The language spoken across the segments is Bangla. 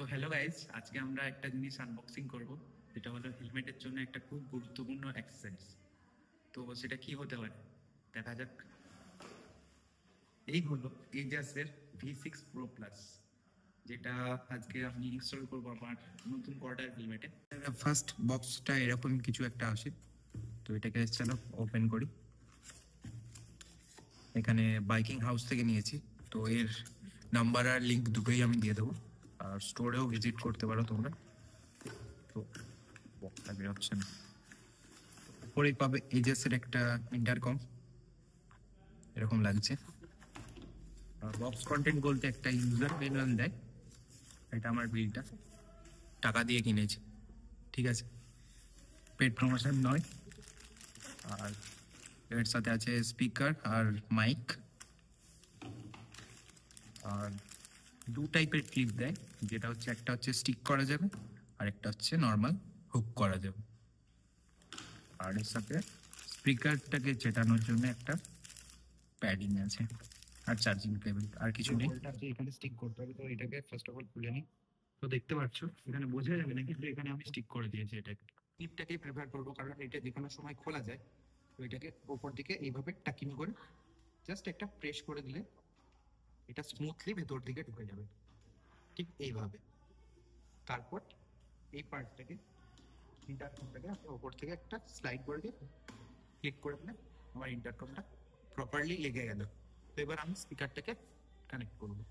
তো হ্যালো গাইজ, আজকে আমরা একটা জিনিস আনবক্সিং করব, যেটা হলো হেলমেটের জন্য একটা খুব গুরুত্বপূর্ণ এক্সারসাইজ। তো সেটা কি হতে পারে দেখা যাক। এই হলো এজাসের V6 Pro Plus, যেটা আজকে আমি ইনস্টল করবো আমার নতুন কর্ডার হেলমেটে। ফার্স্ট বক্সটা এরকম কিছু একটা আসে, তো এটাকে চলো ওপেন করি। এখানে বাইকিং হাউস থেকে নিয়েছি, তো এর নাম্বার আর লিঙ্ক দুটোই আমি দিয়ে দেবো, আর স্টোরেও ভিজিট করতে পারো তোমরা। তো বক্সটা বেরোচ্ছে না, উপরেই পাবে এজেসের একটা ইন্টারকম, এরকম লাগছে। আর বক্স কন্টেন্ট বলতে একটা ইউজার ম্যানুয়াল দেয়, এটা আমার বিলটা টাকা দিয়ে কিনেছি, ঠিক আছে, পেড প্রমোশন নয়। আর এর সাথে আছে স্পিকার আর মাইক, আর দু টাইপের ক্লিপ দেয়, যেটা হচ্ছে একটা হচ্ছে স্টিক করা যাবে আর একটা হচ্ছে নর্মাল হুক করা যাবে। আর এর সাথে স্পিকারটাকে চেটানোর জন্য একটা প্যাডিং আছে, আর চার্জিং কেবল, আর কিছু নেই। এখানে স্টিক করতে হবে, তো এটাকে ফার্স্ট অফ অল খুলে নিই। তো দেখতে পাচ্ছ এখানে বোঝা যাবে না, কিন্তু এখানে আমি স্টিক করে দিয়েছি এটাকে। ক্লিপটাকেই প্রেফার করবো, কারণ এটা যে কোনো সময় খোলা যায়। তো এটাকে ওপর দিকে এইভাবে টাকিং করে জাস্ট একটা প্রেস করে দিলে এটা স্মুথলি ভেতর দিকে ঢুকে যাবে, ঠিক এইভাবে। তারপর এই পার্টটাকে, ইন্টারকমটাকে আপনি ওপর থেকে একটা স্লাইড করে দিয়ে ক্লিক করে দিলে আমার ইন্টারকমটা প্রপারলি লেগে গেল। তো এবার আমি স্পিকারটাকে কানেক্ট করবো।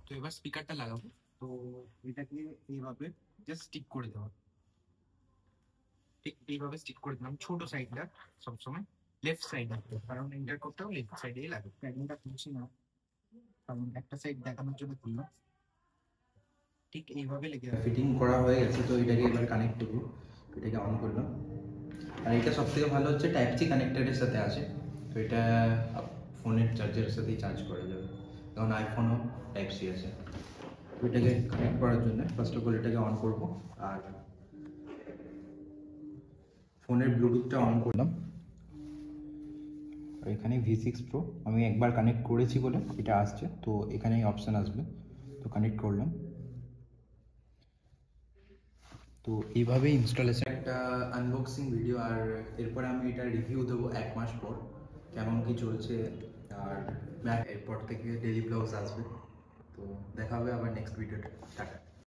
তো এবার স্পিকারটা লাগাবো, তো এটাকে এইভাবে জাস্ট স্টিক করে দেওয়া, ঠিক এইভাবে স্টিক করে দিলাম। ছোট সাইডটা সবসময় লেফট সাইড রাখতে, কারণ ইন্টারকমটাও লেফট সাইডেই লাগে। প্যাডিংটা খুলছি না, কারণ একটা সাইড দেখানোর জন্য খুললাম। ঠিক এইভাবে লেগে ফিটিং করা হয়ে গেছে, তো এটাকে এবার কানেক্ট করবো। এটাকে অন করলাম, আর এটা সব থেকে ভালো হচ্ছে টাইপ সি কানেক্টারের সাথে আছে। তো এটা ফোনের চার্জারের সাথেই চার্জ করা যাবে, কারণ আইফোনও টাইপ সি আছে। তো এটাকে কানেক্ট করার জন্য ফার্স্ট অফ অল এটাকে অন করবো, আর ফোনের ব্লুটুথটা অন করলাম। আর এখানে V6 Pro আমি একবার কানেক্ট করেছি বলে এটা আসছে, তো এখানে অপশান আসবে, তো কানেক্ট করলাম। তো এইভাবেই ইনস্টলেশন। একটা আনবক্সিং ভিডিও, আর এরপরে আমি এটা রিভিউ দেবো 1 মাস পর কেমন কি চলছে। আর এরপর থেকে ডেইলি ব্লগস আসবে। তো দেখা হবে আবার নেক্সট ভিডিওতে। টাটা।